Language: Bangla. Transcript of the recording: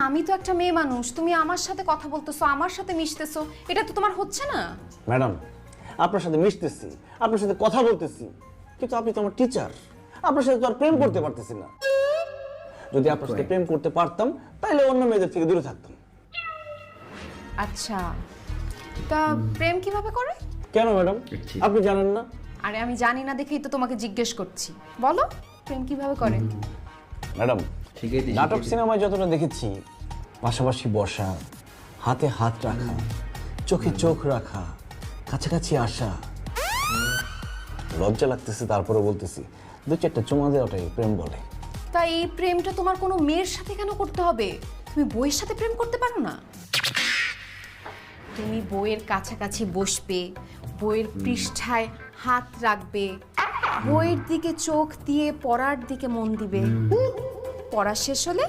আমি তো একটা মেয়ে মানুষ, তুমি আমার সাথে কথা বলতেছো, আমার সাথে মিশতেছো, এটা তো তোমার হচ্ছে না। ম্যাডাম, আপনার সাথে মিশতেছি, আপনার সাথে কথা বলতেছি, কিন্তু আপনি তো আমার টিচার, আপনার সাথে তো আর প্রেম করতে পারতেছি না। যদি আপনার সাথে প্রেম করতে পারতাম তাহলে অন্য মেয়েদের থেকে দূরে থাকতাম। আচ্ছা, তা প্রেম কিভাবে করে? কেন ম্যাডাম, আপনি জানেন না? আরে আমি জানি না দেখেই তো তোমাকে জিজ্ঞেস করছি, বলো প্রেম কিভাবে করে। ম্যাডাম, নাটক সিনেমায় যতটা দেখেছি, পাশাপাশি বসা, হাতে হাত রাখা, চোখে চোখ রাখা, কাছাকাছি আসা, লজ্জা লাগতেছে তারপরে বলতেছি, দু চারটা চুমা দেওয়াটাই প্রেম বলে। তা এই প্রেমটা তোমার কোনো মেয়ের সাথে কেন করতে হবে? তুমি বইয়ের সাথে প্রেম করতে পারো না? তুমি বইয়ের কাছাকাছি বসবে, বইয়ের পৃষ্ঠায় হাত রাখবে, বইয়ের দিকে চোখ দিয়ে পড়ার দিকে মন দিবে, পড়া শেষ হলে